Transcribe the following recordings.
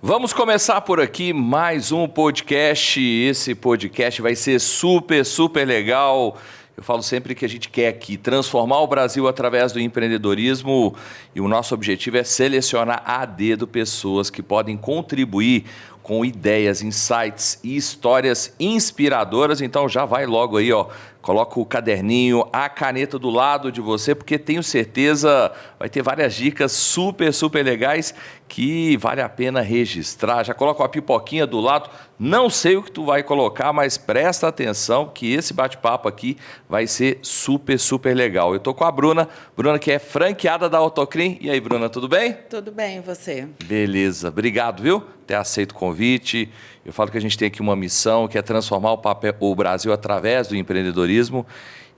Vamos começar por aqui mais um podcast. Esse podcast vai ser super legal. Eu falo sempre que a gente quer aqui transformar o Brasil através do empreendedorismo e o nosso objetivo é selecionar a dedo pessoas que podem contribuir com ideias, insights e histórias inspiradoras. Então já vai logo aí, ó. Coloca o caderninho, a caneta do lado de você, porque tenho certeza vai ter várias dicas super legais que vale a pena registrar. Já coloca a pipoquinha do lado. Não sei o que tu vai colocar, mas presta atenção que esse bate-papo aqui vai ser super legal. Eu tô com a Bruna que é franqueada da Autocrim. E aí, Bruna, tudo bem? Tudo bem, e você? Beleza, obrigado, viu? Ter aceito o convite. Eu falo que a gente tem aqui uma missão que é transformar o Brasil através do empreendedorismo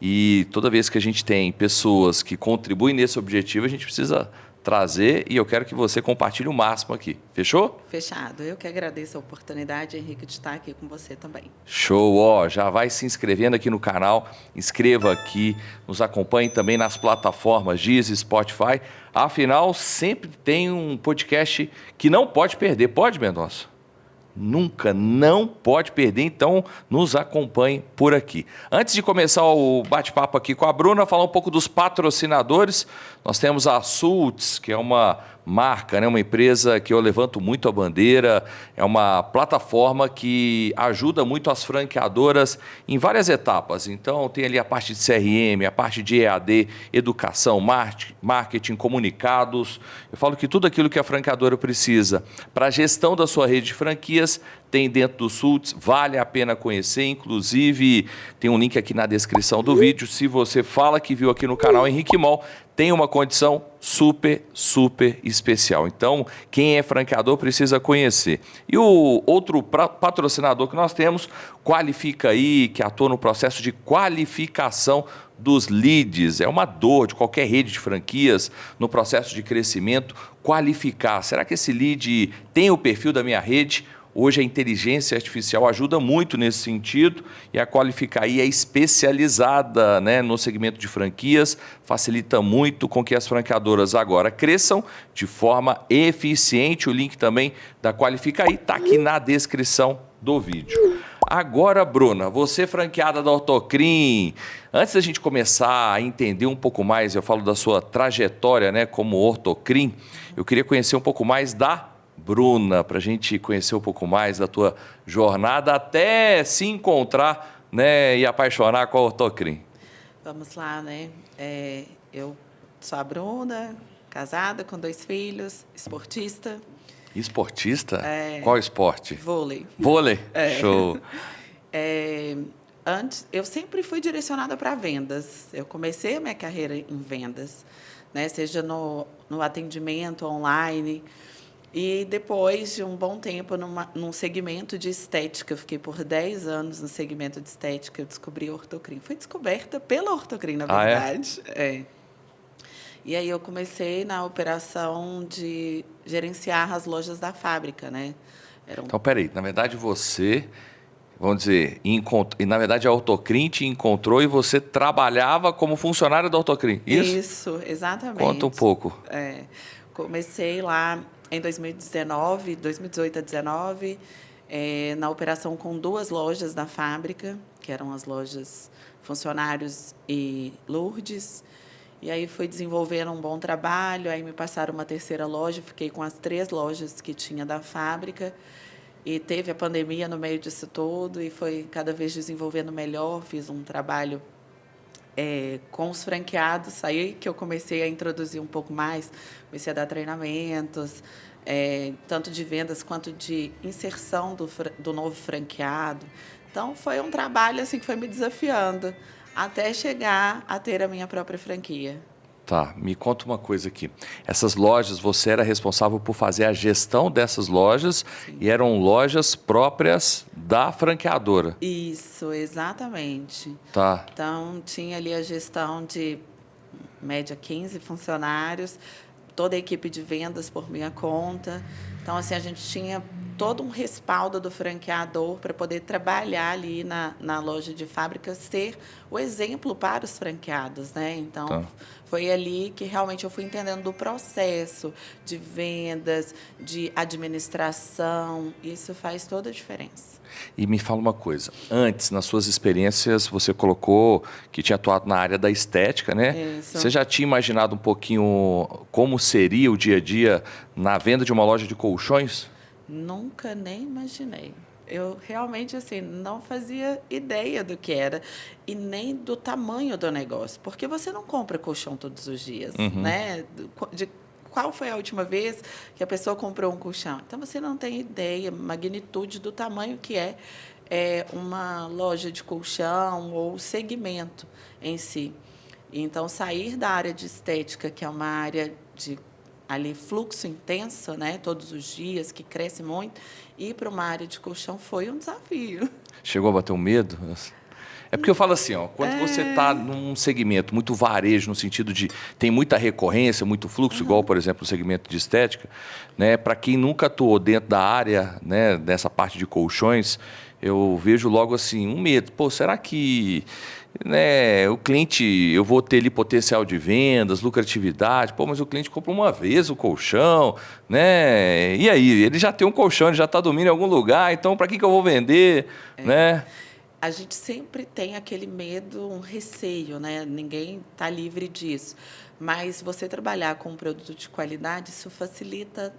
e toda vez que a gente tem pessoas que contribuem nesse objetivo, a gente precisa trazer e eu quero que você compartilhe o máximo aqui. Fechou? Fechado. Eu que agradeço a oportunidade, Henrique, de estar aqui com você também. Show! Ó, já vai se inscrevendo aqui no canal, inscreva aqui, nos acompanhe também nas plataformas Deezer, Spotify. Afinal, sempre tem um podcast que não pode perder. Pode, Mendonça? Nunca, não pode perder, então nos acompanhe por aqui. Antes de começar o bate-papo aqui com a Bruna, falar um pouco dos patrocinadores. Nós temos a Sultz, que é uma marca, né? Uma empresa que eu levanto muito a bandeira, é uma plataforma que ajuda muito as franqueadoras em várias etapas. Então tem ali a parte de CRM, a parte de EAD, educação, marketing, comunicados. Eu falo que tudo aquilo que a franqueadora precisa para a gestão da sua rede de franquias tem dentro do Sultz, vale a pena conhecer, inclusive tem um link aqui na descrição do vídeo. Se você fala que viu aqui no canal Henrique Mol, tem uma condição super especial. Então, quem é franqueador precisa conhecer. E o outro patrocinador que nós temos, Qualifica aí, que atua no processo de qualificação dos leads. É uma dor de qualquer rede de franquias no processo de crescimento, qualificar. Será que esse lead tem o perfil da minha rede? Hoje a inteligência artificial ajuda muito nesse sentido e a Qualificar aí é especializada, né, no segmento de franquias, facilita muito com que as franqueadoras agora cresçam de forma eficiente. O link também da Qualificar aí está aqui na descrição do vídeo. Agora, Bruna, você franqueada da Autocrim, antes da gente começar a entender um pouco mais, eu falo da sua trajetória, né, como Autocrim, eu queria conhecer um pouco mais da Bruna, para a gente conhecer um pouco mais da tua jornada até se encontrar, né, e apaixonar com a Autocrim. Vamos lá, né? Eu sou a Bruna, casada com 2 filhos, esportista. Esportista? Qual esporte? Vôlei. Vôlei? Show. Antes, eu sempre fui direcionada para vendas. Eu comecei a minha carreira em vendas, né? Seja no atendimento online. E depois de um bom tempo num segmento de estética, eu fiquei por 10 anos no segmento de estética, eu descobri a Autocrim. Fui descoberta pela Autocrim, na verdade. E aí eu comecei na operação de gerenciar as lojas da fábrica, né? Então, peraí, na verdade você, vamos dizer, na verdade a Autocrim te encontrou e você trabalhava como funcionária da Autocrim, isso? Isso, exatamente. Conta um pouco. Comecei lá em 2019, 2018 a 2019, na operação com 2 lojas da fábrica, que eram as lojas Funcionários e Lourdes. E aí fui desenvolvendo um bom trabalho, aí me passaram uma 3ª loja, fiquei com as 3 lojas que tinha da fábrica. E teve a pandemia no meio disso tudo e foi cada vez desenvolvendo melhor, fiz um trabalho com os franqueados, aí que eu comecei a introduzir um pouco mais, comecei a dar treinamentos, tanto de vendas quanto de inserção do novo franqueado. Então, foi um trabalho assim, que foi me desafiando até chegar a ter a minha própria franquia. Tá, me conta uma coisa aqui. Essas lojas, você era responsável por fazer a gestão dessas lojas. Sim. E eram lojas próprias da franqueadora. Isso, exatamente. Tá. Então, tinha ali a gestão de média 15 funcionários, toda a equipe de vendas por minha conta. Então, assim, a gente tinha todo um respaldo do franqueador para poder trabalhar ali na loja de fábrica, ser o exemplo para os franqueados, né? Então, Tá. foi ali que realmente eu fui entendendo do processo de vendas, de administração. Isso faz toda a diferença. E me fala uma coisa, antes, nas suas experiências, você colocou que tinha atuado na área da estética, né? Isso. Você já tinha imaginado um pouquinho como seria o dia a dia na venda de uma loja de colchões? Nunca nem imaginei. Eu realmente, assim, não fazia ideia do que era e nem do tamanho do negócio, porque você não compra colchão todos os dias, né? De qual foi a última vez que a pessoa comprou um colchão? Então, você não tem ideia, magnitude do tamanho que é uma loja de colchão ou o segmento em si. Então, sair da área de estética, que é uma área de ali fluxo intenso, né, todos os dias, que cresce muito, ir para uma área de colchão foi um desafio. Chegou a bater um medo? É porque eu falo assim, ó, quando você está num segmento muito varejo, no sentido de tem muita recorrência, muito fluxo, igual, por exemplo, o segmento de estética, né, para quem nunca atuou dentro da área, né, dessa parte de colchões, eu vejo logo assim, um medo. Pô, será que, né, o cliente, eu vou ter ali potencial de vendas, lucratividade? Pô, mas o cliente compra uma vez o colchão, né? E aí, ele já tem um colchão, ele já está dormindo em algum lugar, então para que eu vou vender, né? A gente sempre tem aquele medo, um receio, né? Ninguém está livre disso. Mas você trabalhar com um produto de qualidade, isso facilita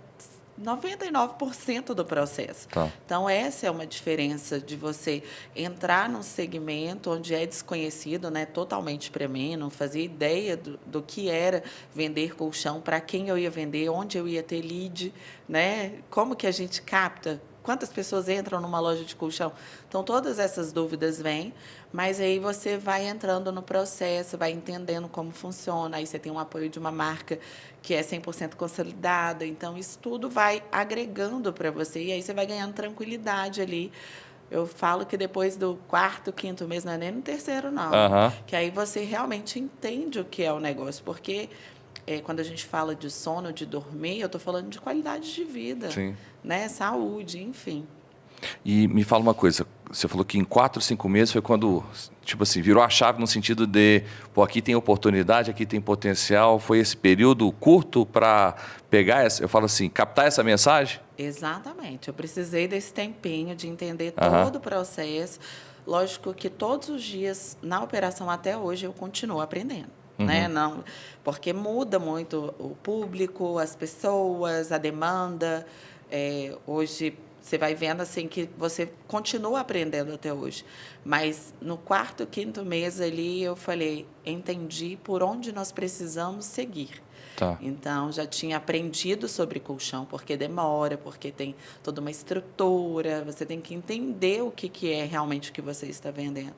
99% do processo. Tá. Então, essa é uma diferença de você entrar num segmento onde é desconhecido, né, totalmente para mim, não fazia ideia do que era vender colchão, para quem eu ia vender, onde eu ia ter lead, né, como que a gente capta. Quantas pessoas entram numa loja de colchão? Então, todas essas dúvidas vêm, mas aí você vai entrando no processo, vai entendendo como funciona, aí você tem um apoio de uma marca que é 100% consolidada, então isso tudo vai agregando para você, e aí você vai ganhando tranquilidade ali. Eu falo que depois do 4º, 5º mês, não é nem no 3º, não, que aí você realmente entende o que é o negócio, porque quando a gente fala de sono, de dormir, eu estou falando de qualidade de vida, Sim. né? Saúde, enfim. E me fala uma coisa, você falou que em 4, 5 meses foi quando, tipo assim, virou a chave no sentido de, pô, aqui tem oportunidade, aqui tem potencial, foi esse período curto para pegar, eu falo assim, captar essa mensagem? Exatamente. Eu precisei desse tempinho de entender todo o processo. Lógico que todos os dias, na operação até hoje, eu continuo aprendendo. Né? Não, porque muda muito o público, as pessoas, a demanda. Hoje você vai vendo assim que você continua aprendendo até hoje. Mas no 4º, 5º mês ali eu falei, entendi por onde nós precisamos seguir. Tá. Então, já tinha aprendido sobre colchão, porque demora, porque tem toda uma estrutura, você tem que entender o que é realmente o que você está vendendo.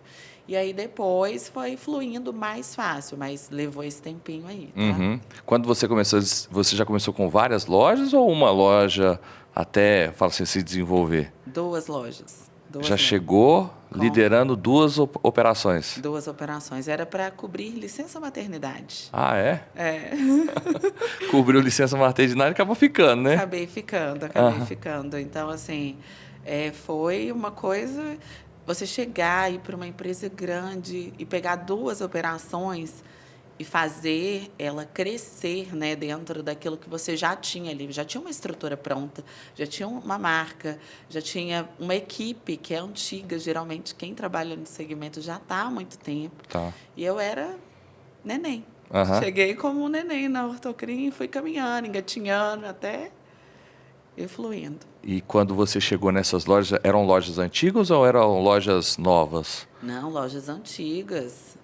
E aí, depois, foi fluindo mais fácil, mas levou esse tempinho aí, tá? Quando você começou, você já começou com várias lojas ou uma loja até, fala assim, se desenvolver? 2 lojas. Já chegou liderando 2 operações? 2 operações. Era para cobrir licença maternidade. Ah, é? É. Cobriu licença maternidade e acabou ficando, né? Acabei ficando. Então, assim, foi uma coisa... Você chegar e ir para uma empresa grande e pegar 2 operações e fazer ela crescer, né, dentro daquilo que você já tinha ali. Já tinha uma estrutura pronta, já tinha uma marca, já tinha uma equipe que é antiga. Geralmente, quem trabalha no segmento já está há muito tempo. Tá. E eu era neném. Cheguei como um neném na Ortocrim e fui caminhando, engatinhando, até ir fluindo. E quando você chegou nessas lojas, eram lojas antigas ou eram lojas novas? Não, lojas antigas.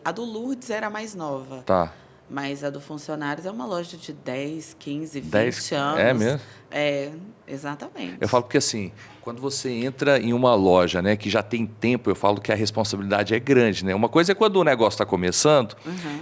A do Lourdes era mais nova. Tá. Mas a do Funcionários é uma loja de 10, 15, 20 10 anos. É mesmo? É, exatamente. Eu falo porque assim, quando você entra em uma loja, né, que já tem tempo, eu falo que a responsabilidade é grande, né? Uma coisa é quando o negócio está começando,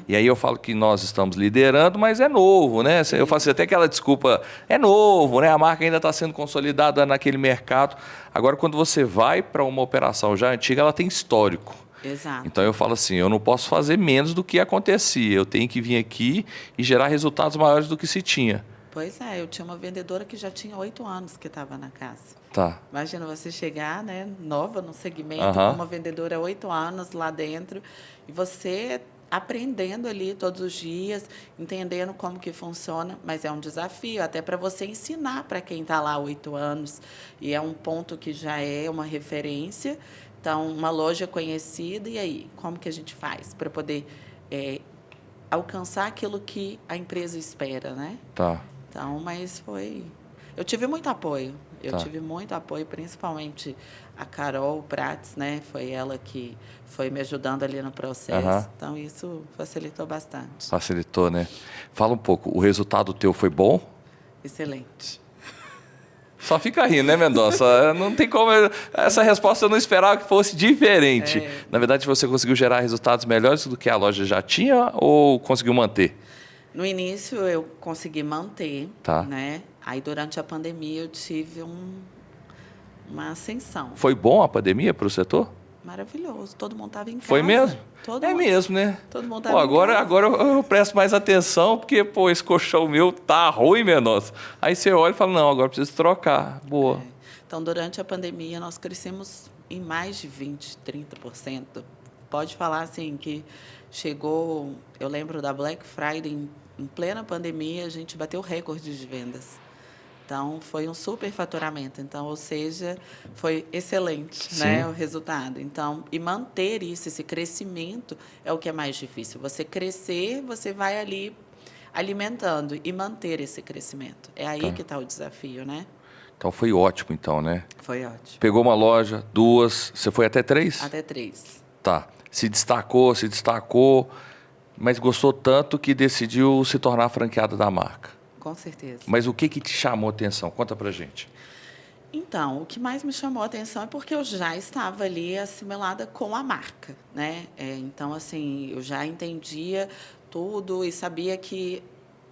e aí eu falo que nós estamos liderando, mas é novo, né? Eu faço até aquela desculpa, é novo, né? A marca ainda está sendo consolidada naquele mercado. Agora, quando você vai para uma operação já antiga, ela tem histórico. Exato. Então eu falo assim, eu não posso fazer menos do que acontecia, eu tenho que vir aqui e gerar resultados maiores do que se tinha. Pois é, eu tinha uma vendedora que já tinha 8 anos que estava na casa. Tá. Imagina você chegar, né, nova no segmento, com Aham. uma vendedora há 8 anos lá dentro, e você aprendendo ali todos os dias, entendendo como que funciona, mas é um desafio, até para você ensinar para quem está lá há 8 anos, e é um ponto que já é uma referência, então, uma loja conhecida, e aí, como que a gente faz para poder alcançar aquilo que a empresa espera, né? Tá. Então, mas foi... Eu tive muito apoio. Eu Tá. tive muito apoio, principalmente a Carol Prates, né? Foi ela que foi me ajudando ali no processo. Aham. Então, isso facilitou bastante. Facilitou, né? Fala um pouco, o resultado teu foi bom? Excelente. Só fica rindo, né, Mendonça? Não tem como... Essa resposta eu não esperava que fosse diferente. É. Na verdade, você conseguiu gerar resultados melhores do que a loja já tinha ou conseguiu manter? No início, eu consegui manter, Tá. né? Aí, durante a pandemia, eu tive uma ascensão. Foi bom a pandemia para o setor? Maravilhoso. Todo mundo estava em casa. Foi mesmo? Todo É mundo, mesmo, né? Todo mundo Pô, estava em casa. agora eu presto mais atenção, porque, pô, esse colchão meu tá ruim, Mendonça. Aí você olha e fala, não, agora eu preciso trocar. Boa. É. Então, durante a pandemia, nós crescemos em mais de 20%, 30%. Pode falar assim que chegou, eu lembro da Black Friday, em plena pandemia, a gente bateu recorde de vendas. Então, foi um super faturamento. Então, ou seja, foi excelente, né, o resultado. Então, e manter isso, esse crescimento, é o que é mais difícil. Você crescer, você vai ali alimentando e manter esse crescimento. É aí que está o desafio, né? Então foi ótimo, então, né? Foi ótimo. Pegou uma loja, 2, você foi até 3? Até 3. Tá. Se destacou, mas gostou tanto que decidiu se tornar franqueada da marca. Com certeza. Mas o que te chamou a atenção? Conta pra gente. Então, o que mais me chamou a atenção é porque eu já estava ali assimilada com a marca, né? Então, assim, eu já entendia tudo e sabia que,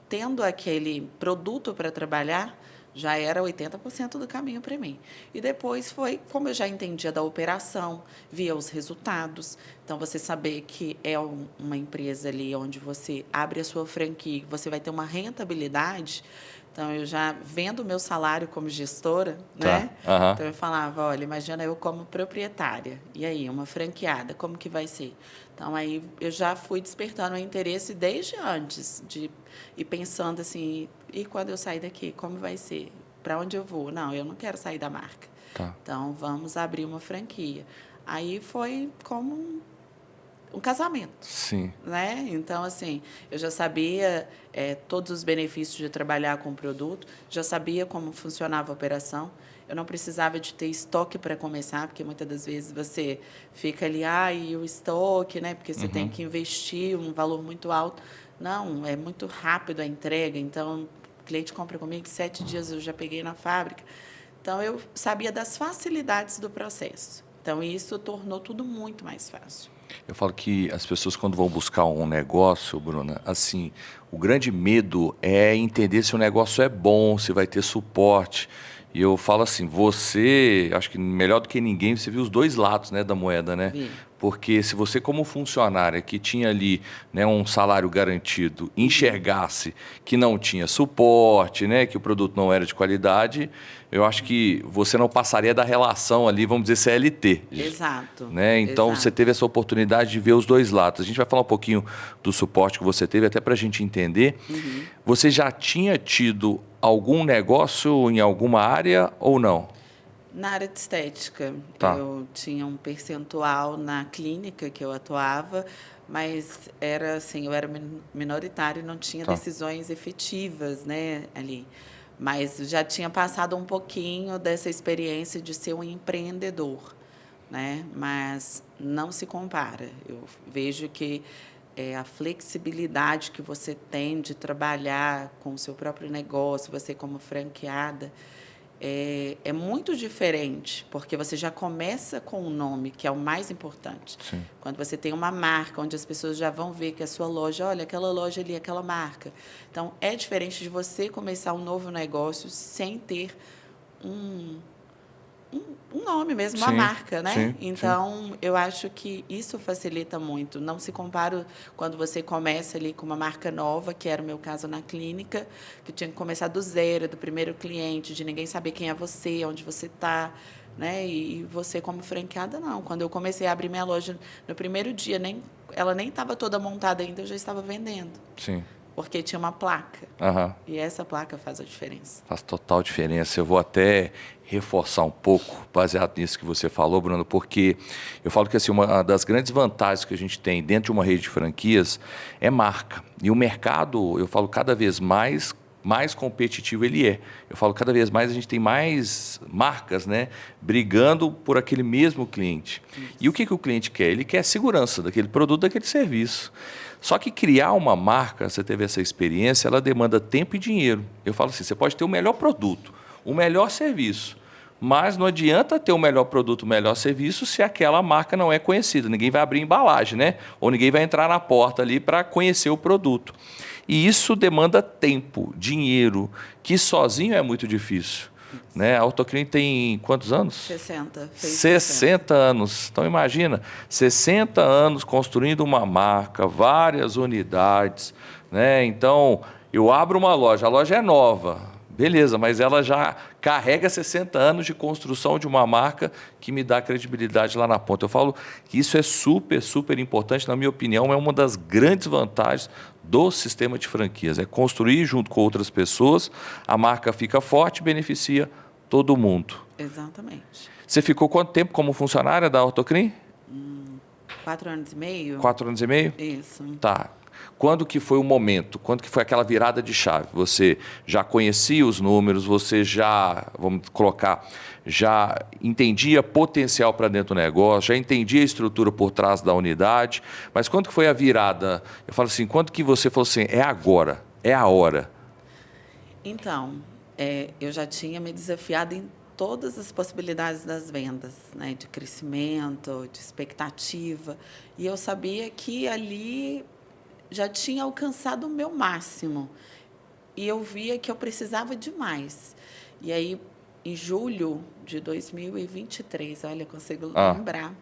tendo aquele produto para trabalhar, já era 80% do caminho para mim. E depois foi, como eu já entendia da operação, via os resultados. Então, você saber que é uma empresa ali onde você abre a sua franquia, você vai ter uma rentabilidade. Então, eu já vendo o meu salário como gestora, né? Aham. Então, eu falava, olha, imagina eu como proprietária. E aí, uma franqueada, como que vai ser? Então, aí eu já fui despertando o interesse desde antes de ir pensando assim, e quando eu sair daqui, como vai ser? Para onde eu vou? Não, eu não quero sair da marca. Tá. Então, vamos abrir uma franquia. Aí foi como um casamento. Sim. Né? Então, assim, eu já sabia todos os benefícios de trabalhar com o produto, já sabia como funcionava a operação. Eu não precisava de ter estoque para começar, porque muitas das vezes você fica ali, e o estoque, né? Porque você tem que investir um valor muito alto. Não, é muito rápido a entrega. Então, o cliente compra comigo, 7 dias eu já peguei na fábrica. Então, eu sabia das facilidades do processo. Então, isso tornou tudo muito mais fácil. Eu falo que as pessoas, quando vão buscar um negócio, Bruna, assim, o grande medo é entender se o negócio é bom, se vai ter suporte. E eu falo assim, você, acho que melhor do que ninguém, você viu os dois lados, né, da moeda, né? Vi. Porque se você, como funcionária, que tinha ali, né, um salário garantido, enxergasse que não tinha suporte, né, que o produto não era de qualidade, eu acho que você não passaria da relação ali, vamos dizer, CLT. Exato. Né? Então, Exato. você teve essa oportunidade de ver os dois lados. A gente vai falar um pouquinho do suporte que você teve, até para a gente entender. Você já tinha tido algum negócio em alguma área ou não? Na área de estética, Tá. eu tinha um percentual na clínica que eu atuava, mas era assim, eu era minoritária e não tinha Tá. decisões efetivas, né, ali. Mas já tinha passado um pouquinho dessa experiência de ser um empreendedor, né? Mas não se compara. Eu vejo que a flexibilidade que você tem de trabalhar com o seu próprio negócio, você como franqueada, é muito diferente, porque você já começa com o nome, que é o mais importante. Sim. Quando você tem uma marca, onde as pessoas já vão ver que a sua loja, olha, aquela loja ali, aquela marca. Então, é diferente de você começar um novo negócio sem ter um nome mesmo, uma Sim, marca, né? sim, Então, eu acho que isso facilita muito. Não se compara quando você começa ali com uma marca nova, que era o meu caso na clínica, que tinha que começar do zero, do primeiro cliente, de ninguém saber quem é você, onde você está, né? E você como franqueada, não. Quando eu comecei a abrir minha loja, no primeiro dia, ela nem estava toda montada ainda, eu já estava vendendo. sim. Porque tinha uma placa. Aham. E essa placa faz a diferença. Faz total diferença. Eu vou até reforçar um pouco, baseado nisso que você falou, Bruno, porque eu falo que assim, uma das grandes vantagens que a gente tem dentro de uma rede de franquias é marca. E o mercado, eu falo, cada vez mais competitivo ele é. Eu falo, cada vez mais a gente tem mais marcas, né, brigando por aquele mesmo cliente. E o que o cliente quer? Ele quer segurança daquele produto, daquele serviço. Só que criar uma marca, você teve essa experiência, ela demanda tempo e dinheiro. Eu falo assim, você pode ter o melhor produto, o melhor serviço, mas não adianta ter o melhor produto, o melhor serviço se aquela marca não é conhecida. Ninguém vai abrir embalagem, né? Ou ninguém vai entrar na porta ali para conhecer o produto. E isso demanda tempo, dinheiro, que sozinho é muito difícil. Né? A Autoclin tem quantos anos? 60. 60 anos. Então, imagina, 60 anos construindo uma marca, várias unidades. Né? Então, eu abro uma loja, a loja é nova, beleza, mas ela já carrega 60 anos de construção de uma marca que me dá credibilidade lá na ponta. Eu falo que isso é super, super importante, na minha opinião, é uma das grandes vantagens do sistema de franquias. É construir junto com outras pessoas, a marca fica forte e beneficia todo mundo. Exatamente. Você ficou quanto tempo como funcionária da Autoclin? 4 anos e meio? 4 anos e meio? Isso. Tá. Quando que foi o momento? Quando que foi aquela virada de chave? Você já conhecia os números, você já, vamos colocar, já entendia potencial para dentro do negócio, já entendia a estrutura por trás da unidade, mas quando que foi a virada? Eu falo assim, quando que você falou assim, é agora, é a hora? Então, eu já tinha me desafiado em todas as possibilidades das vendas, né? De crescimento, de expectativa, e eu sabia que ali já tinha alcançado o meu máximo. E eu via que eu precisava de mais. E aí, em julho de 2023, olha, eu consigo lembrar,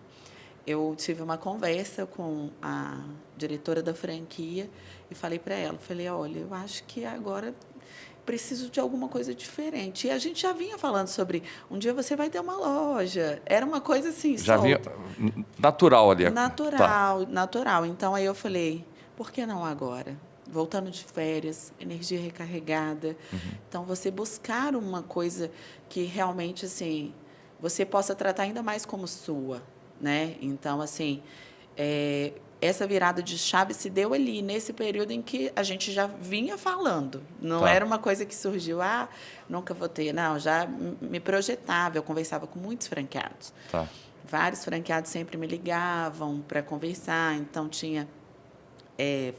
eu tive uma conversa com a diretora da franquia e falei para ela, olha, eu acho que agora preciso de alguma coisa diferente. E a gente já vinha falando sobre, um dia você vai ter uma loja. Era uma coisa assim, Já vinha solta. natural ali. Natural, natural. Então, aí eu falei, por que não agora? Voltando de férias, energia recarregada. Então, você buscar uma coisa que realmente, assim, você possa tratar ainda mais como sua, né? Então, assim, essa virada de chave se deu ali, nesse período em que a gente já vinha falando. Não era uma coisa que surgiu, nunca vou ter. Não, já me projetava, eu conversava com muitos franqueados. Tá. Vários franqueados sempre me ligavam para conversar, então tinha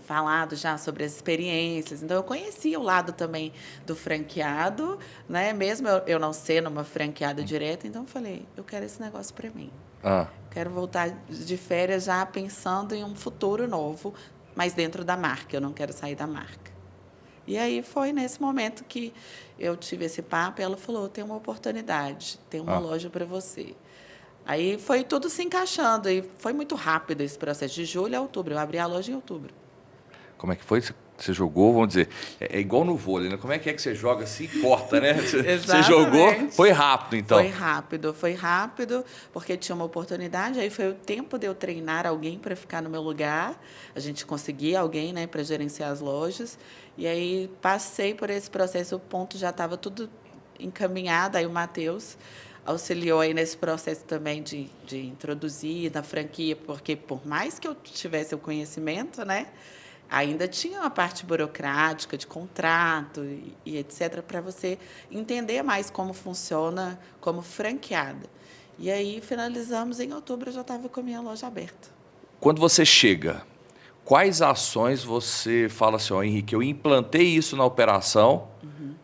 falado já sobre as experiências. Então, eu conhecia o lado também do franqueado, né? Mesmo eu não sendo uma franqueada direta, então eu falei, eu quero esse negócio para mim. Quero voltar de férias já pensando em um futuro novo, mas dentro da marca, eu não quero sair da marca. E aí foi nesse momento que eu tive esse papo e ela falou, tem uma oportunidade, tem uma loja para você. Aí foi tudo se encaixando e foi muito rápido esse processo, de julho a outubro. Eu abri a loja em outubro. Como é que foi? Você jogou, vamos dizer, é igual no vôlei, né? Como é que você joga assim e corta, né? Você jogou, foi rápido, então. Foi rápido, porque tinha uma oportunidade, aí foi o tempo de eu treinar alguém para ficar no meu lugar, a gente conseguia alguém, né, para gerenciar as lojas, e aí passei por esse processo, o ponto já estava tudo encaminhado, aí o Matheus auxiliou aí nesse processo também de introduzir na franquia, porque por mais que eu tivesse o conhecimento, né, ainda tinha uma parte burocrática de contrato e etc. para você entender mais como funciona como franqueada. E aí finalizamos em outubro, eu já estava com a minha loja aberta. Quando você chega, quais ações você fala assim, Henrique, eu implantei isso na operação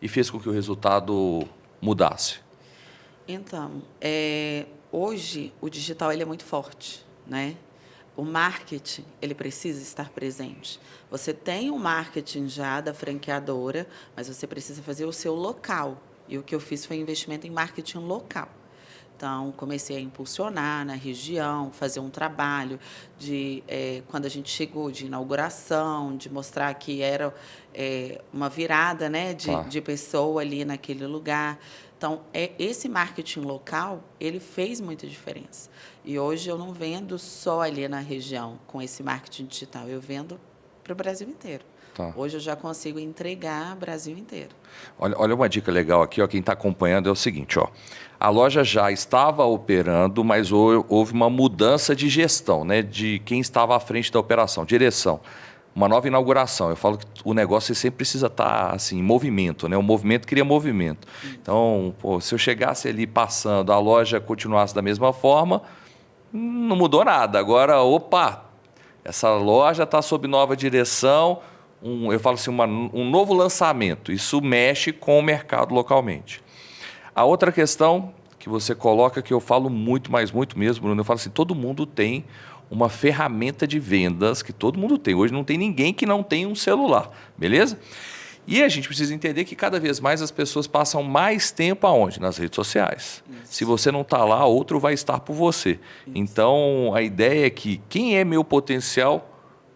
e fez com que o resultado mudasse? Então, hoje o digital ele é muito forte, né? O marketing, ele precisa estar presente. Você tem um marketing já da franqueadora, mas você precisa fazer o seu local. E o que eu fiz foi investimento em marketing local. Então, comecei a impulsionar na região, fazer um trabalho de, quando a gente chegou, de inauguração, de mostrar que era uma virada, né, Tá. de pessoa ali naquele lugar. Então, esse marketing local, ele fez muita diferença. E hoje eu não vendo só ali na região com esse marketing digital, eu vendo para o Brasil inteiro. Tá. Hoje eu já consigo entregar o Brasil inteiro. Olha uma dica legal aqui, ó, quem está acompanhando é o seguinte, ó. A loja já estava operando, mas houve uma mudança de gestão, né, de quem estava à frente da operação, direção. Uma nova inauguração. Eu falo que o negócio sempre precisa estar assim, em movimento, né? O movimento cria movimento. Então, pô, se eu chegasse ali passando, a loja continuasse da mesma forma, não mudou nada. Agora, opa, essa loja está sob nova direção, eu falo assim, um novo lançamento. Isso mexe com o mercado localmente. A outra questão que você coloca, que eu falo muito, mas muito mesmo, Bruno, eu falo assim, todo mundo tem uma ferramenta de vendas que todo mundo tem. Hoje não tem ninguém que não tenha um celular, beleza? E a gente precisa entender que cada vez mais as pessoas passam mais tempo aonde? Nas redes sociais. Isso. Se você não está lá, outro vai estar por você. Isso. Então, a ideia é que quem é meu potencial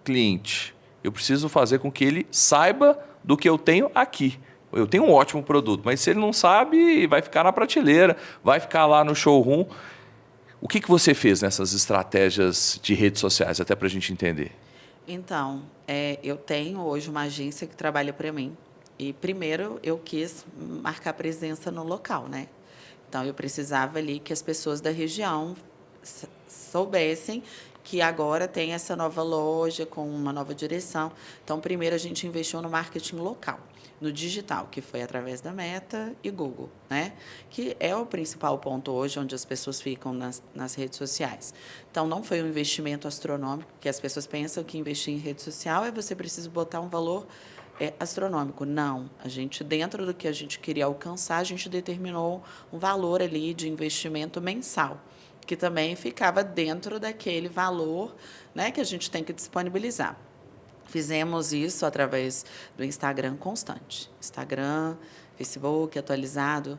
cliente? Eu preciso fazer com que ele saiba do que eu tenho aqui. Eu tenho um ótimo produto, mas se ele não sabe, vai ficar na prateleira, vai ficar lá no showroom. O que você fez nessas estratégias de redes sociais, até para a gente entender? Então, eu tenho hoje uma agência que trabalha para mim. E primeiro eu quis marcar presença no local, né? Então, eu precisava ali que as pessoas da região soubessem que agora tem essa nova loja com uma nova direção. Então, primeiro a gente investiu no marketing local, no digital, que foi através da Meta e Google, né? Que é o principal ponto hoje onde as pessoas ficam nas redes sociais. Então, não foi um investimento astronômico, que as pessoas pensam que investir em rede social é você precisa botar um valor astronômico. Não, a gente, dentro do que a gente queria alcançar, a gente determinou um valor ali de investimento mensal, que também ficava dentro daquele valor, né, que a gente tem que disponibilizar. Fizemos isso através do Instagram constante. Instagram, Facebook atualizado.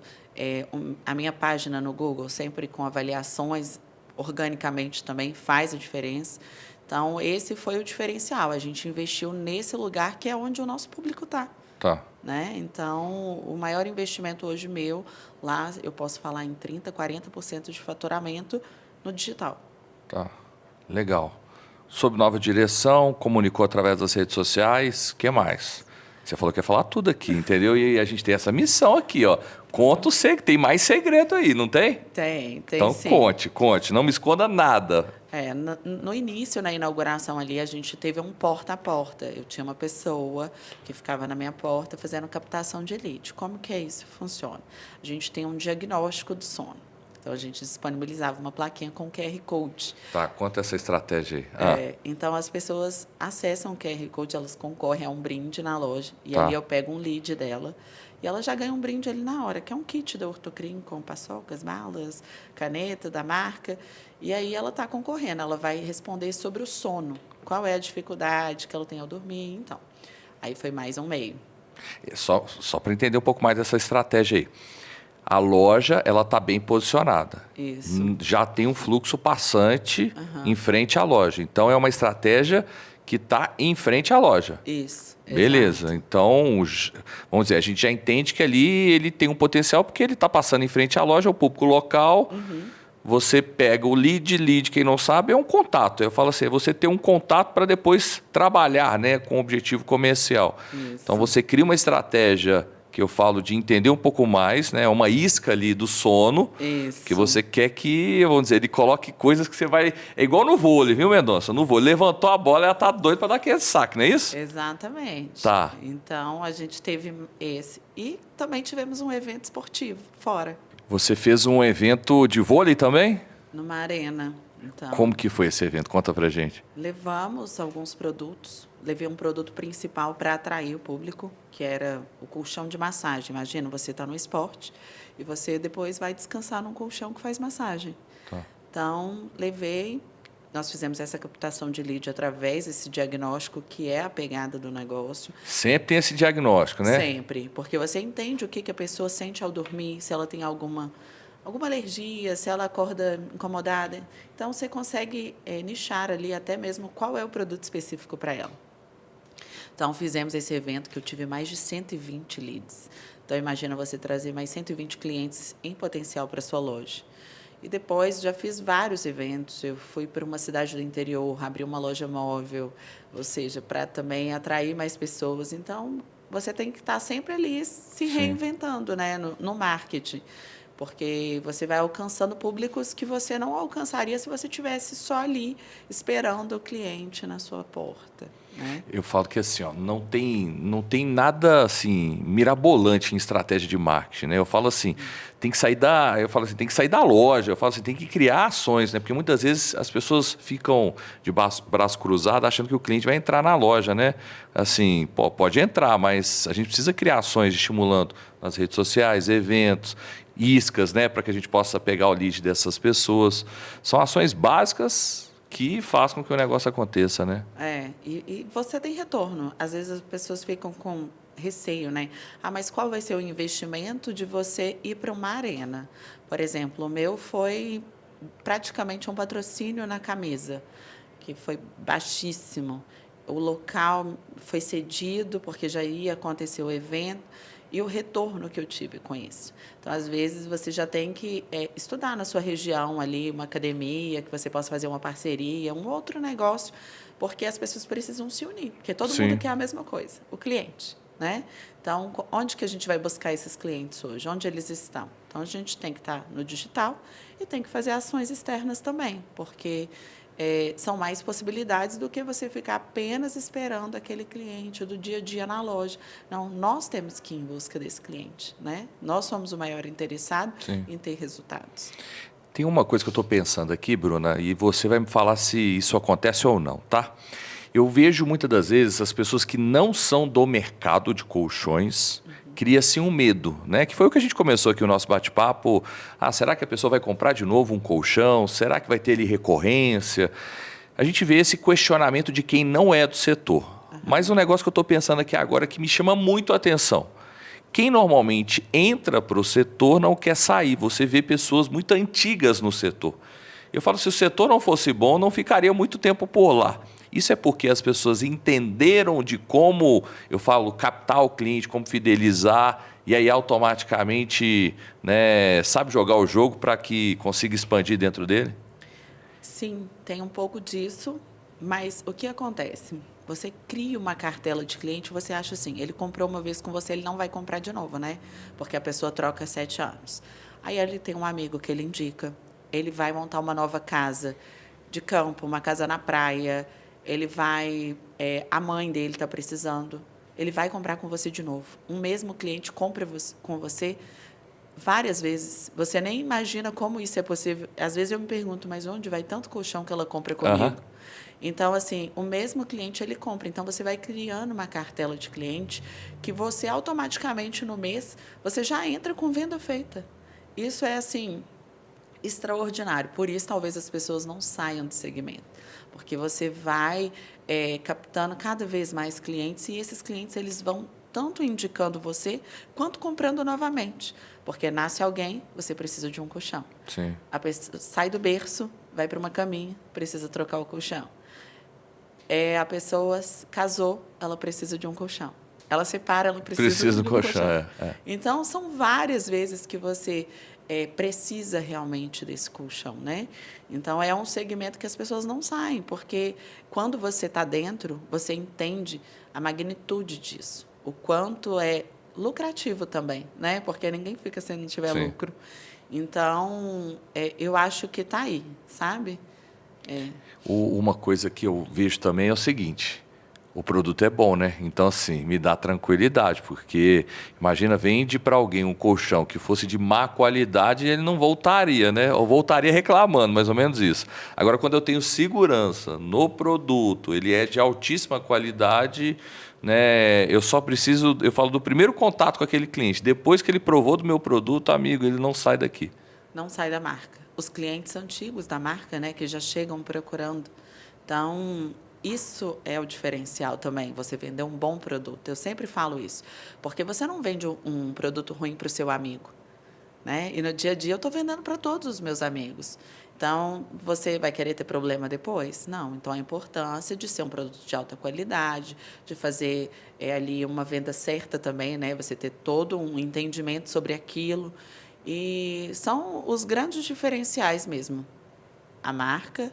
A minha página no Google, sempre com avaliações, organicamente também faz a diferença. Então, esse foi o diferencial. A gente investiu nesse lugar que é onde o nosso público está. Tá. Né? Então, o maior investimento hoje meu, lá eu posso falar em 30%, 40% de faturamento no digital. Tá, legal. Sob nova direção, comunicou através das redes sociais, o que mais? Você falou que ia falar tudo aqui, entendeu? E a gente tem essa missão aqui, ó. Conta que tem mais segredo aí, não tem? Tem então, sim. Conte, não me esconda nada. No início, na inauguração ali, a gente teve um porta a porta. Eu tinha uma pessoa que ficava na minha porta fazendo captação de lead. Como que isso funciona? A gente tem um diagnóstico do sono. Então, a gente disponibilizava uma plaquinha com QR Code. Tá, conta essa estratégia aí. Então, as pessoas acessam o QR Code, elas concorrem a um brinde na loja. E Tá. aí eu pego um lead dela e ela já ganha um brinde ali na hora, que é um kit da Ortocrim com paçocas, balas, caneta da marca. E aí ela está concorrendo, ela vai responder sobre o sono. Qual é a dificuldade que ela tem ao dormir, então. Aí foi mais um meio. Só para entender um pouco mais dessa estratégia aí. A loja, ela está bem posicionada. Isso. Já tem um fluxo passante em frente à loja. Então, é uma estratégia que está em frente à loja. Isso. Beleza. Exato. Então, vamos dizer, a gente já entende que ali ele tem um potencial porque ele está passando em frente à loja, o público local. Você pega o lead, quem não sabe, é um contato. Eu falo assim, você tem um contato para depois trabalhar, né, com o objetivo comercial. Isso. Então, você cria uma estratégia que eu falo de entender um pouco mais, né? Uma isca ali do sono, Isso. que você quer que, vamos dizer, ele coloque coisas que você vai... É igual no vôlei, viu, Mendonça? No vôlei, levantou a bola, ela tá doida para dar aquele saque, não é isso? Exatamente. Tá. Então, a gente teve esse. E também tivemos um evento esportivo fora, Você fez um evento de vôlei também? numa arena. Então, Como que foi esse evento? Conta pra gente. levamos alguns produtos. Levei um produto principal para atrair o público, que era o colchão de massagem. Imagina, você está no esporte e você depois vai descansar num colchão que faz massagem. Tá. Então, levei. Nós fizemos essa captação de lead através desse diagnóstico, que é a pegada do negócio. Sempre tem esse diagnóstico, né? Sempre. Porque você entende o que a pessoa sente ao dormir, se ela tem alguma alguma alergia, se ela acorda incomodada. Então, você consegue nichar ali até mesmo qual é o produto específico para ela. Então, fizemos esse evento que eu tive mais de 120 leads. Então, imagina você trazer mais 120 clientes em potencial para a sua loja. E depois já fiz vários eventos. Eu fui para uma cidade do interior, abri uma loja móvel, ou seja, para também atrair mais pessoas. Então, você tem que estar sempre ali se reinventando, né, no marketing. Porque você vai alcançando públicos que você não alcançaria se você estivesse só ali esperando o cliente na sua porta, né? Eu falo que assim, ó, não tem nada assim mirabolante em estratégia de marketing, né? Eu falo assim, tem que sair da loja, eu falo assim, tem que criar ações, né? Porque muitas vezes as pessoas ficam de braço cruzado achando que o cliente vai entrar na loja, né? Assim, pode entrar, mas a gente precisa criar ações estimulando nas redes sociais, eventos, iscas, né, para que a gente possa pegar o lead dessas pessoas. São ações básicas que fazem com que o negócio aconteça, né? E você tem retorno. Às vezes as pessoas ficam com receio, né? Ah, mas qual vai ser o investimento de você ir para uma arena? Por exemplo, o meu foi praticamente um patrocínio na camisa, que foi baixíssimo. O local foi cedido porque já ia acontecer o evento e o retorno que eu tive com isso. Então, às vezes, você já tem que estudar na sua região ali, uma academia, que você possa fazer uma parceria, um outro negócio, porque as pessoas precisam se unir, porque todo mundo quer a mesma coisa, o cliente, né? Então, onde que a gente vai buscar esses clientes hoje? Onde eles estão? Então, a gente tem que estar no digital e tem que fazer ações externas também, porque são mais possibilidades do que você ficar apenas esperando aquele cliente do dia a dia na loja. Não, nós temos que ir em busca desse cliente, né? Nós somos o maior interessado em ter resultados. Tem uma coisa que eu estou pensando aqui, Bruna, e você vai me falar se isso acontece ou não, tá? Eu vejo muitas das vezes as pessoas que não são do mercado de colchões, cria-se um medo, né? Que foi o que a gente começou aqui o nosso bate-papo. Ah, será que a pessoa vai comprar de novo um colchão? Será que vai ter ali recorrência? A gente vê esse questionamento de quem não é do setor. Mas um negócio que eu estou pensando aqui agora que me chama muito a atenção. Quem normalmente entra para o setor não quer sair. Você vê pessoas muito antigas no setor. Eu falo, se o setor não fosse bom, não ficaria muito tempo por lá. Isso é porque as pessoas entenderam de como, eu falo, captar o cliente, como fidelizar, e aí automaticamente, né, sabe jogar o jogo para que consiga expandir dentro dele? Sim, tem um pouco disso, mas o que acontece? Você cria uma cartela de cliente, você acha assim, ele comprou uma vez com você, ele não vai comprar de novo, né? Porque a pessoa troca 7 anos. Aí ele tem um amigo que ele indica, ele vai montar uma nova casa de campo, uma casa na praia, ele vai, a mãe dele está precisando, ele vai comprar com você de novo. Um mesmo cliente compra com você várias vezes. Você nem imagina como isso é possível. Às vezes eu me pergunto, mas onde vai tanto colchão que ela compra comigo? Então, assim, o mesmo cliente ele compra. Então, você vai criando uma cartela de cliente que você automaticamente no mês, você já entra com venda feita. Isso é, assim, extraordinário. Por isso, talvez as pessoas não saiam do segmento. Porque você vai captando cada vez mais clientes e esses clientes eles vão tanto indicando você quanto comprando novamente. Porque nasce alguém, você precisa de um colchão. Sim. A pessoa sai do berço, vai para uma caminha, precisa trocar o colchão. A pessoa casou, ela precisa de um colchão. Ela separa, ela precisa de um colchão. Então, são várias vezes que você precisa realmente desse colchão, né? Então, é um segmento que as pessoas não saem, porque quando você está dentro, você entende a magnitude disso, o quanto é lucrativo também, né? Porque ninguém fica se não tiver lucro. Então, eu acho que está aí, sabe? Uma coisa que eu vejo também é o seguinte, o produto é bom, né? Então, assim, me dá tranquilidade, porque, imagina, vende para alguém um colchão que fosse de má qualidade, ele não voltaria, né? Ou voltaria reclamando, mais ou menos isso. Agora, quando eu tenho segurança no produto, ele é de altíssima qualidade, né? Eu só preciso, eu falo do primeiro contato com aquele cliente, depois que ele provou do meu produto, amigo, ele não sai daqui. Não sai da marca. Os clientes antigos da marca, né, que já chegam procurando. Então, isso é o diferencial também, você vender um bom produto. Eu sempre falo isso, porque você não vende um produto ruim para o seu amigo. né? E no dia a dia eu estou vendendo para todos os meus amigos. Então, você vai querer ter problema depois? Não. Então, a importância de ser um produto de alta qualidade, de fazer ali uma venda certa também, né? Você ter todo um entendimento sobre aquilo. E são os grandes diferenciais mesmo. A marca,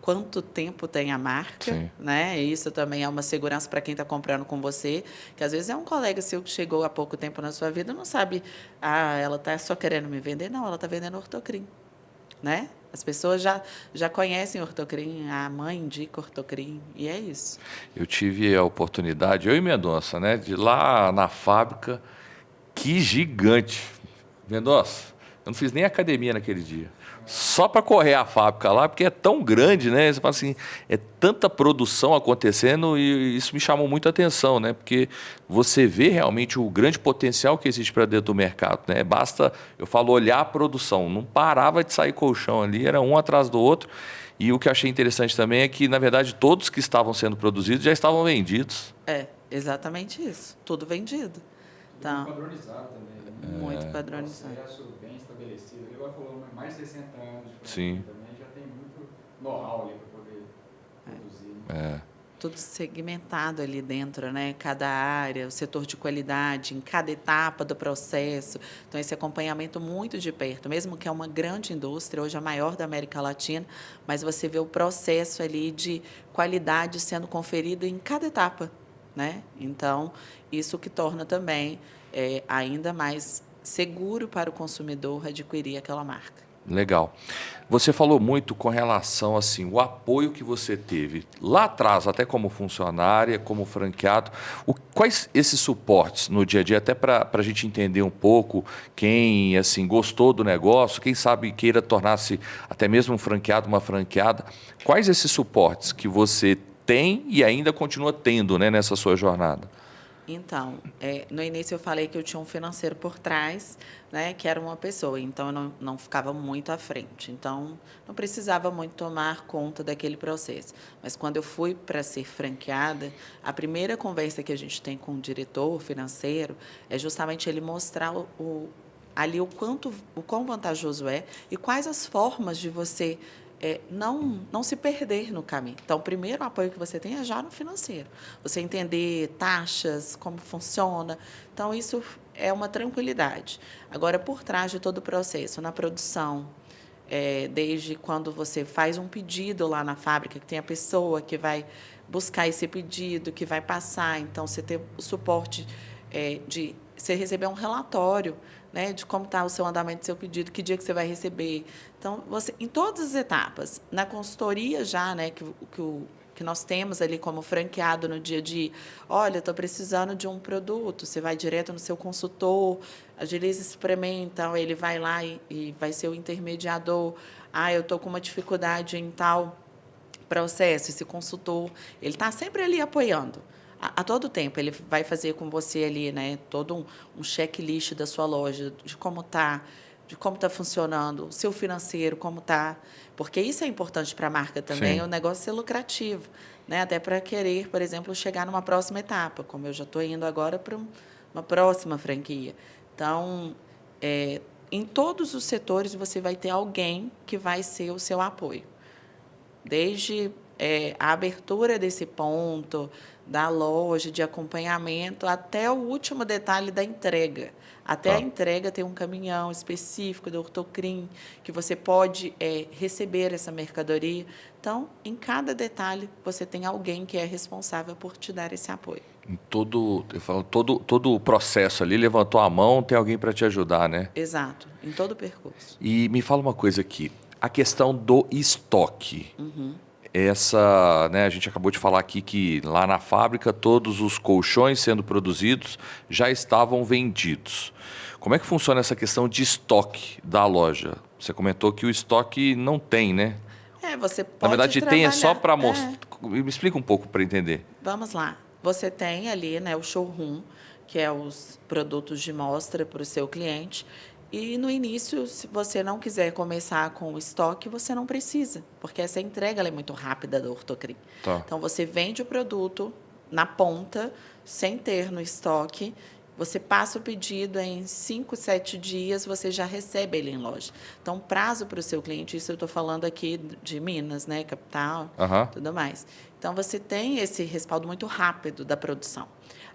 quanto tempo tem a marca, Sim. né? Isso também é uma segurança para quem está comprando com você, que às vezes é um colega seu que chegou há pouco tempo na sua vida e não sabe, ela está só querendo me vender. Não, ela está vendendo Ortocrim, né? As pessoas já conhecem Ortocrim, a mãe indica Ortocrim, e é isso. Eu tive a oportunidade, eu e Mendonça, né, de ir lá na fábrica, que gigante. Mendonça, eu não fiz nem academia naquele dia. Só para correr a fábrica lá, porque é tão grande, né? Você fala assim, é tanta produção acontecendo e isso me chamou muito a atenção, né? Porque você vê realmente o grande potencial que existe para dentro do mercado, né? Basta, eu falo, olhar a produção. Não parava de sair colchão ali, era um atrás do outro. E o que eu achei interessante também é que, na verdade, todos que estavam sendo produzidos já estavam vendidos. É, exatamente isso. Tudo vendido. Então, Muito padronizado também, né? muito padronizado. Processo bem estabelecido. Ele agora falou mais de 60 anos de Sim. também, já tem muito know-how ali para poder produzir. Né? Tudo segmentado ali dentro, né? Cada área, o setor de qualidade, em cada etapa do processo. Então, esse acompanhamento muito de perto, mesmo que é uma grande indústria, hoje a maior da América Latina, mas você vê o processo ali de qualidade sendo conferido em cada etapa, né? Então, isso que torna também ainda mais seguro para o consumidor adquirir aquela marca. Legal. Você falou muito com relação assim, o apoio que você teve lá atrás, até como funcionária, como franqueado. Quais esses suportes no dia a dia, até para a gente entender um pouco quem assim gostou do negócio, quem sabe queira tornar-se até mesmo um franqueado, uma franqueada. Quais esses suportes que você tem e ainda continua tendo, né, nessa sua jornada? Então, no início eu falei que eu tinha um financeiro por trás, né, que era uma pessoa, então eu não ficava muito à frente. Então, não precisava muito tomar conta daquele processo. Mas quando eu fui para ser franqueada, a primeira conversa que a gente tem com o diretor financeiro é justamente ele mostrar ali o quão vantajoso é e quais as formas de você não se perder no caminho. Então, o primeiro apoio que você tem é já no financeiro. Você entender taxas, como funciona. Então, isso é uma tranquilidade. Agora, por trás de todo o processo, na produção, desde quando você faz um pedido lá na fábrica, que tem a pessoa que vai buscar esse pedido, que vai passar. Então, você ter o suporte de você receber um relatório, né, de como está o seu andamento do seu pedido, que dia que você vai receber. Então, você, em todas as etapas, na consultoria já, né, que nós temos ali como franqueado no dia a dia, olha, estou precisando de um produto, você vai direto no seu consultor, agiliza experimenta, ele vai lá e vai ser o intermediador. Eu estou com uma dificuldade em tal processo, esse consultor, ele está sempre ali apoiando. A todo tempo, ele vai fazer com você ali, né, todo um checklist da sua loja, de como está funcionando, o seu financeiro, como está. Porque isso é importante para a marca também, Sim. o negócio ser lucrativo, né, até para querer, por exemplo, chegar numa próxima etapa, como eu já estou indo agora para uma próxima franquia. Então, em todos os setores, você vai ter alguém que vai ser o seu apoio. Desde a abertura desse ponto, da loja, de acompanhamento, até o último detalhe da entrega. Até a entrega tem um caminhão específico do Ortocrim, que você pode receber essa mercadoria. Então, em cada detalhe, você tem alguém que é responsável por te dar esse apoio. Em todo o processo ali, levantou a mão, tem alguém para te ajudar, né? Exato, em todo o percurso. E me fala uma coisa aqui, a questão do estoque. Uhum. Né, a gente acabou de falar aqui que lá na fábrica todos os colchões sendo produzidos já estavam vendidos. Como é que funciona essa questão de estoque da loja? Você comentou que o estoque não tem, né? Você pode Na verdade, tem só para trabalhar. mostrar. Me explica um pouco para entender. Vamos lá. Você tem ali, né, o showroom, que é os produtos de mostra para o seu cliente. E, no início, se você não quiser começar com o estoque, você não precisa, porque essa entrega ela é muito rápida do Ortocrim. Tá. Então, você vende o produto na ponta, sem ter no estoque, você passa o pedido em 5, 7 dias, você já recebe ele em loja. Então, prazo para o seu cliente, isso eu estou falando aqui de Minas, né, capital, tudo mais. Então, você tem esse respaldo muito rápido da produção.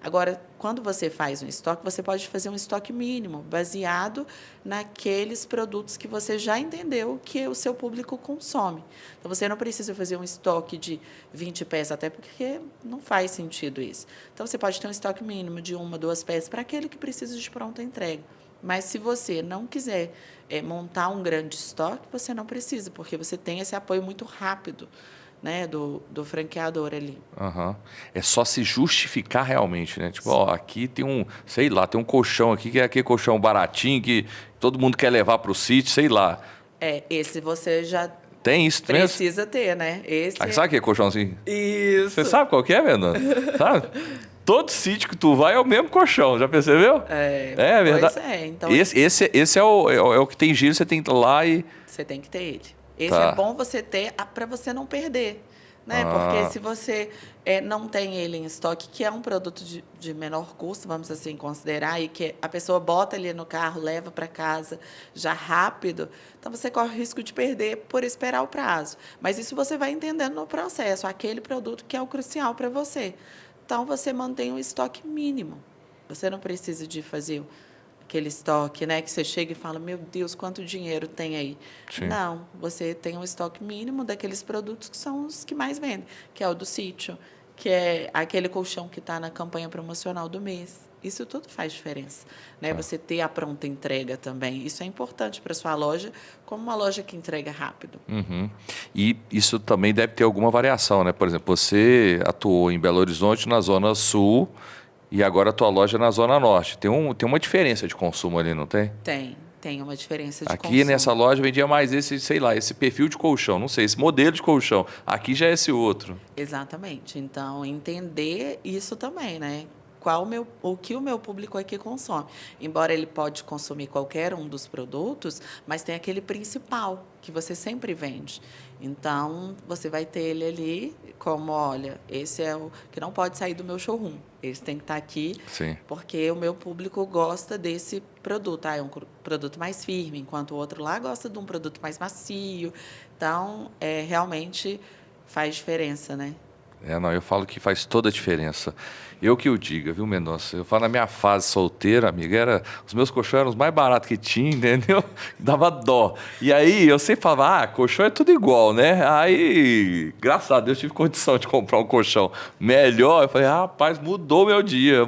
Agora, quando você faz um estoque, você pode fazer um estoque mínimo, baseado naqueles produtos que você já entendeu que o seu público consome. Então, você não precisa fazer um estoque de 20 peças, até porque não faz sentido isso. Então, você pode ter um estoque mínimo de 1, 2 peças para aquele que precisa de pronta entrega. Mas, se você não quiser montar um grande estoque, você não precisa, porque você tem esse apoio muito rápido, né, do franqueador ali. É só se justificar realmente, né? Tipo, ó, aqui tem sei lá, tem um colchão aqui, que é aquele colchão baratinho, que todo mundo quer levar para o sítio, sei lá. Esse você já tem isso precisa ter, né? Esse sabe aquele colchãozinho? Isso. Você sabe qual que é, Fernando? Sabe? Todo sítio que tu vai é o mesmo colchão, já percebeu? É verdade. Pois é. Então, esse é o que tem giro, você tem que ir lá e... Você tem que ter ele. Esse é bom você ter para você não perder, né? Porque se você não tem ele em estoque, que é um produto de menor custo, vamos assim considerar, e que a pessoa bota ali no carro, leva para casa já rápido, então você corre o risco de perder por esperar o prazo. Mas isso você vai entendendo no processo, aquele produto que é o crucial para você. Então, você mantém um estoque mínimo. Você não precisa de fazer aquele estoque, né, que você chega e fala, meu Deus, quanto dinheiro tem aí? Sim. Não, você tem um estoque mínimo daqueles produtos que são os que mais vendem, que é o do sítio, que é aquele colchão que está na campanha promocional do mês. Isso tudo faz diferença, né? Você ter a pronta entrega também. Isso é importante para a sua loja, como uma loja que entrega rápido. E isso também deve ter alguma variação, né? Por exemplo, você atuou em Belo Horizonte, na Zona Sul, e agora a tua loja é na Zona Norte. Tem uma diferença de consumo ali, não tem? Tem uma diferença de consumo. Aqui nessa loja vendia mais esse, sei lá, esse perfil de colchão, não sei, esse modelo de colchão. Aqui já é esse outro. Exatamente. Então, entender isso também, né? O que o meu público aqui consome. Embora ele pode consumir qualquer um dos produtos, mas tem aquele principal, que você sempre vende. Então, você vai ter ele ali como, olha, esse é o que não pode sair do meu showroom. Esse tem que estar aqui, sim, porque o meu público gosta desse produto. É um produto mais firme, enquanto o outro lá gosta de um produto mais macio. Então, realmente faz diferença, né? Eu falo que faz toda a diferença. Eu que o diga, viu, Mendonça? Eu falo, na minha fase solteira, amiga, os meus colchões eram os mais baratos que tinha, entendeu? Dava dó. E aí, eu sempre falava, colchão é tudo igual, né? Aí, graças a Deus, tive condição de comprar um colchão melhor. Eu falei, rapaz, mudou meu dia.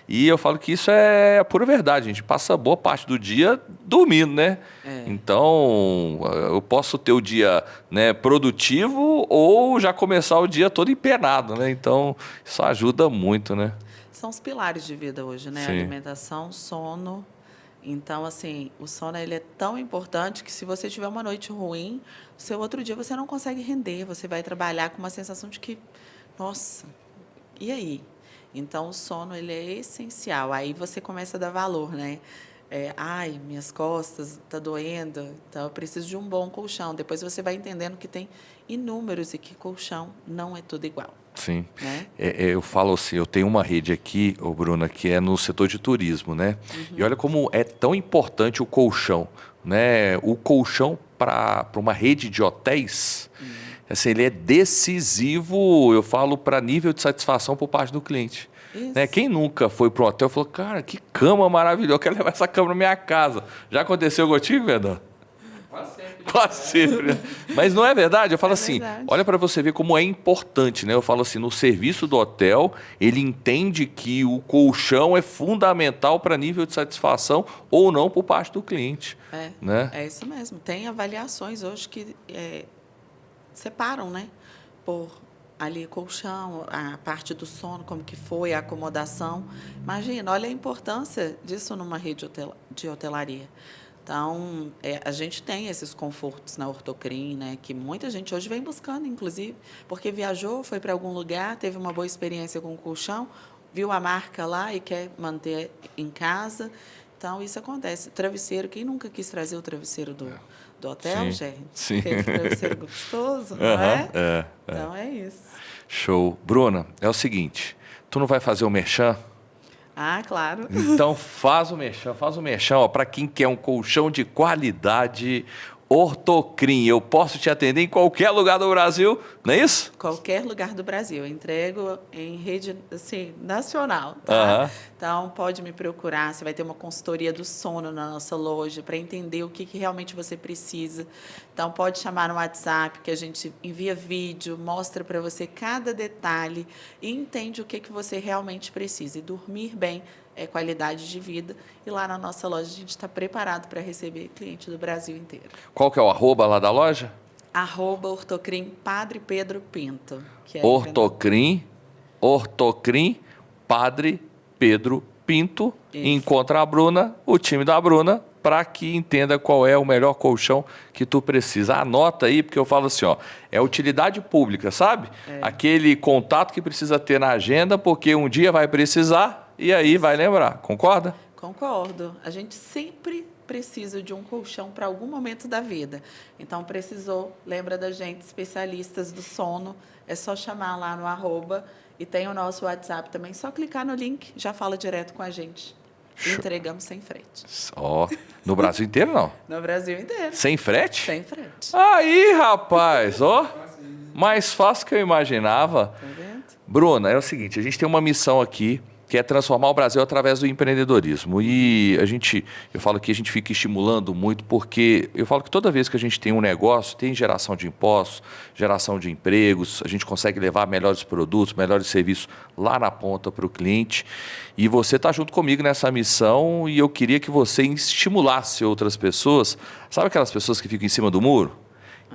E eu falo que isso é a pura verdade, a gente passa boa parte do dia dormindo, né? Então, eu posso ter o dia, né, produtivo ou já começar o dia todo empenado, né? Então, isso ajuda muito, né? São os pilares de vida hoje, né? Sim. Alimentação, sono. Então, assim, o sono ele é tão importante que se você tiver uma noite ruim, o seu outro dia você não consegue render, você vai trabalhar com uma sensação de que, nossa, e aí? Então, o sono ele é essencial. Aí você começa a dar valor, né? Minhas costas tá doendo, então eu preciso de um bom colchão. Depois você vai entendendo que tem inúmeros e que colchão não é tudo igual. Sim. Né? Eu falo assim, eu tenho uma rede aqui, Bruna, que é no setor de turismo, né? E olha como é tão importante o colchão, né? O colchão para uma rede de hotéis, assim, ele é decisivo, eu falo, para nível de satisfação por parte do cliente. Né? Quem nunca foi para um hotel e falou, cara, que cama maravilhosa, eu quero levar essa cama na minha casa. Já aconteceu contigo, Verdão? Quase sempre. Mas não é verdade? Eu falo assim, verdade. Olha para você ver como é importante, né? Eu falo assim, no serviço do hotel, ele entende que o colchão é fundamental para nível de satisfação ou não por parte do cliente. Né? É isso mesmo. Tem avaliações hoje que separam, né? Por ali colchão, a parte do sono, como que foi, a acomodação. Imagina, olha a importância disso numa rede de hotelaria. Então, a gente tem esses confortos na Ortocrim, né, que muita gente hoje vem buscando, inclusive, porque viajou, foi para algum lugar, teve uma boa experiência com o colchão, viu a marca lá e quer manter em casa. Então, isso acontece. Travesseiro, quem nunca quis trazer o travesseiro do hotel, sim, gente? Sim. Aquele travesseiro gostoso, não é? Então, é isso. Show. Bruna, é o seguinte, tu não vai fazer o merchan? Ah, claro. Então faz o merchan, para quem quer um colchão de qualidade, Ortocrim. Eu posso te atender em qualquer lugar do Brasil, não é isso? Qualquer lugar do Brasil. Eu entrego em rede assim, nacional, tá? Aham. Então, pode me procurar. Você vai ter uma consultoria do sono na nossa loja para entender o que realmente você precisa. Então, pode chamar no WhatsApp, que a gente envia vídeo, mostra para você cada detalhe e entende o que você realmente precisa. E dormir bem é qualidade de vida. E lá na nossa loja, a gente está preparado para receber cliente do Brasil inteiro. Qual que é o arroba lá da loja? @Ortocrim Padre Pedro Pinto. Que é Ortocrim Padre Pedro Pinto. Isso. Encontra a Bruna, o time da Bruna, para que entenda qual é o melhor colchão que tu precisa. Anota aí, porque eu falo assim, ó, é utilidade pública, sabe? Aquele contato que precisa ter na agenda, porque um dia vai precisar e aí vai lembrar. Concorda? Concordo. A gente sempre precisa de um colchão para algum momento da vida. Então, precisou, lembra da gente, especialistas do sono, é só chamar lá no @ e tem o nosso WhatsApp também, só clicar no link, já fala direto com a gente. Show. Entregamos sem frete. Ó, no Brasil inteiro não? No Brasil inteiro. Sem frete? Sem frete. Aí, rapaz, ó, mais fácil que eu imaginava. Tá vendo? Bruna, é o seguinte, a gente tem uma missão aqui, que é transformar o Brasil através do empreendedorismo. E eu falo que a gente fica estimulando muito, porque eu falo que toda vez que a gente tem um negócio, tem geração de impostos, geração de empregos, a gente consegue levar melhores produtos, melhores serviços lá na ponta para o cliente. E você está junto comigo nessa missão e eu queria que você estimulasse outras pessoas. Sabe aquelas pessoas que ficam em cima do muro?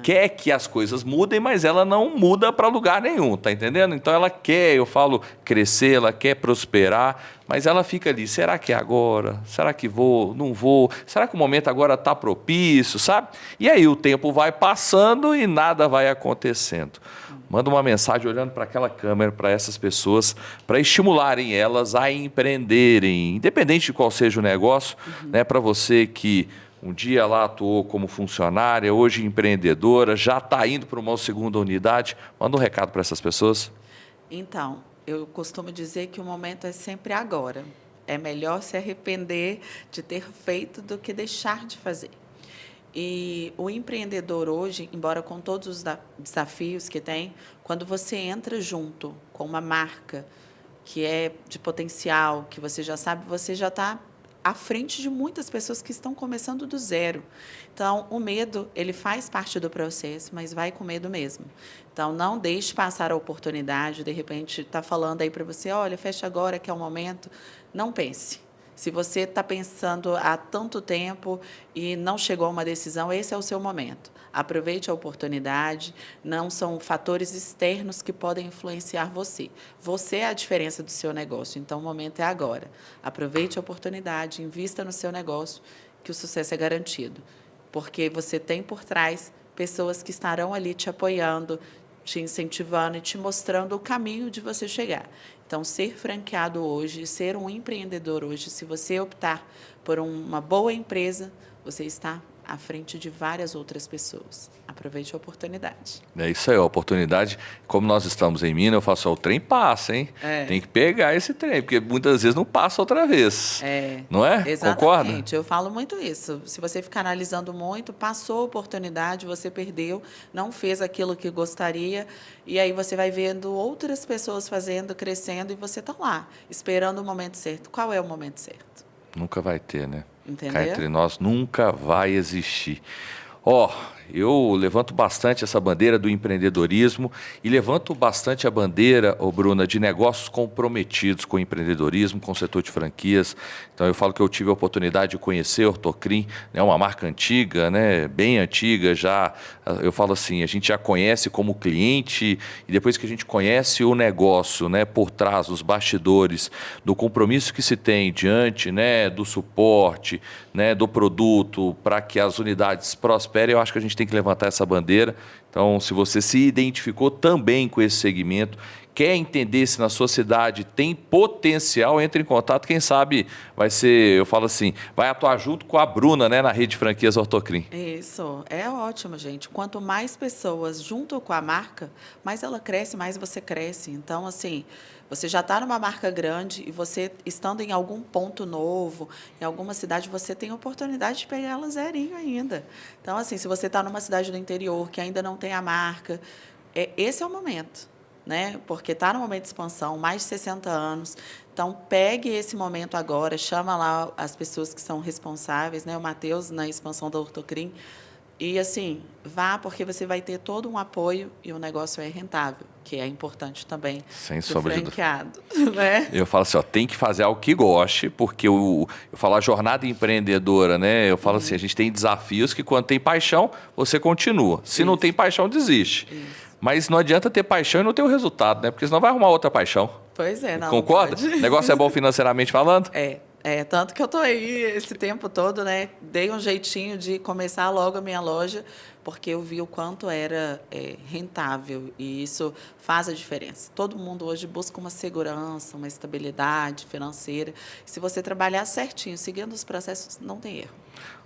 Quer que as coisas mudem, mas ela não muda para lugar nenhum, tá entendendo? Então ela quer, eu falo, crescer, ela quer prosperar, mas ela fica ali, será que é agora? Será que vou? Não vou? Será que o momento agora está propício, sabe? E aí o tempo vai passando e nada vai acontecendo. Manda uma mensagem olhando para aquela câmera, para essas pessoas, para estimularem elas a empreenderem, independente de qual seja o negócio, né? Para você que um dia lá atuou como funcionária, hoje empreendedora, já está indo para uma segunda unidade. Manda um recado para essas pessoas. Então, eu costumo dizer que o momento é sempre agora. É melhor se arrepender de ter feito do que deixar de fazer. E o empreendedor hoje, embora com todos os desafios que tem, quando você entra junto com uma marca que é de potencial, que você já sabe, você já está à frente de muitas pessoas que estão começando do zero. Então, o medo, ele faz parte do processo, mas vai com medo mesmo. Então, não deixe passar a oportunidade, de repente, está falando aí para você, olha, fecha agora que é o momento. Não pense. Se você está pensando há tanto tempo e não chegou a uma decisão, esse é o seu momento. Aproveite a oportunidade, não são fatores externos que podem influenciar você. Você é a diferença do seu negócio, então o momento é agora. Aproveite a oportunidade, invista no seu negócio, que o sucesso é garantido. Porque você tem por trás pessoas que estarão ali te apoiando, te incentivando e te mostrando o caminho de você chegar. Então, ser franqueado hoje, ser um empreendedor hoje, se você optar por uma boa empresa, você está à frente de várias outras pessoas. Aproveite a oportunidade. É isso aí, a oportunidade. Como nós estamos em Minas, eu falo assim, o trem passa, hein? Tem que pegar esse trem, porque muitas vezes não passa outra vez. Não é? Exatamente. Concorda? Eu falo muito isso. Se você ficar analisando muito, passou a oportunidade, você perdeu, não fez aquilo que gostaria, e aí você vai vendo outras pessoas fazendo, crescendo, e você está lá, esperando o momento certo. Qual é o momento certo? Nunca vai ter, né? Entendeu? Cá entre nós nunca vai existir. Ó, eu levanto bastante essa bandeira do empreendedorismo e levanto bastante a bandeira, Bruna, de negócios comprometidos com o empreendedorismo, com o setor de franquias. Então eu falo que eu tive a oportunidade de conhecer a Ortocrim, né, uma marca antiga, né, bem antiga já. Eu falo assim, a gente já conhece como cliente e depois que a gente conhece o negócio, né, por trás, os bastidores, do compromisso que se tem diante, né, do suporte, né, do produto para que as unidades prosperem, eu acho que a gente tem que levantar essa bandeira. Então, se você se identificou também com esse segmento, quer entender se na sua cidade tem potencial, entre em contato, quem sabe vai ser, eu falo assim, vai atuar junto com a Bruna, né, na rede de franquias Ortocrim. Isso, é ótimo, gente. Quanto mais pessoas junto com a marca, mais ela cresce, mais você cresce. Então, assim, Você já está numa marca grande e você, estando em algum ponto novo, em alguma cidade, você tem a oportunidade de pegar ela zerinho ainda. Então, assim, se você está numa cidade do interior que ainda não tem a marca, esse é o momento, né? Porque está no momento de expansão, mais de 60 anos. Então, pegue esse momento agora, chama lá as pessoas que são responsáveis, né? O Matheus, na expansão da Ortocrim. E, assim, vá, porque você vai ter todo um apoio e o negócio é rentável, que é importante também Sem do sombra de franqueado, né? Eu falo assim, ó, tem que fazer algo que goste, porque eu falo a jornada empreendedora, né? Eu falo assim, a gente tem desafios que quando tem paixão, você continua. Se não tem paixão, desiste. Mas não adianta ter paixão e não ter o resultado, né? Porque senão vai arrumar outra paixão. Pois é, não. Concorda? Não O negócio é bom financeiramente falando? Tanto que eu estou aí esse tempo todo, né? Dei um jeitinho de começar logo a minha loja, porque eu vi o quanto era rentável e isso faz a diferença. Todo mundo hoje busca uma segurança, uma estabilidade financeira. Se você trabalhar certinho, seguindo os processos, não tem erro.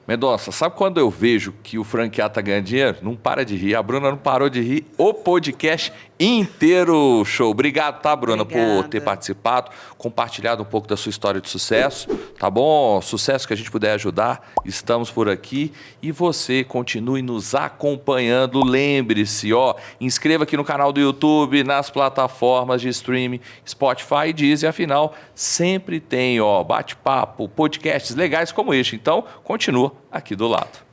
Mendonça, sabe quando eu vejo que o franqueado está ganhando dinheiro? Não para de rir. A Bruna não parou de rir. O podcast inteiro, show. Obrigado, tá, Bruna, Obrigada. por ter participado, compartilhado um pouco da sua história de sucesso, tá bom? Sucesso que a gente puder ajudar, estamos por aqui. E você continue nos acompanhando. Lembre-se, inscreva aqui no canal do YouTube, nas plataformas de streaming, Spotify e Deezer. Afinal, sempre tem, bate-papo, podcasts legais como este. Então, continua aqui do lado.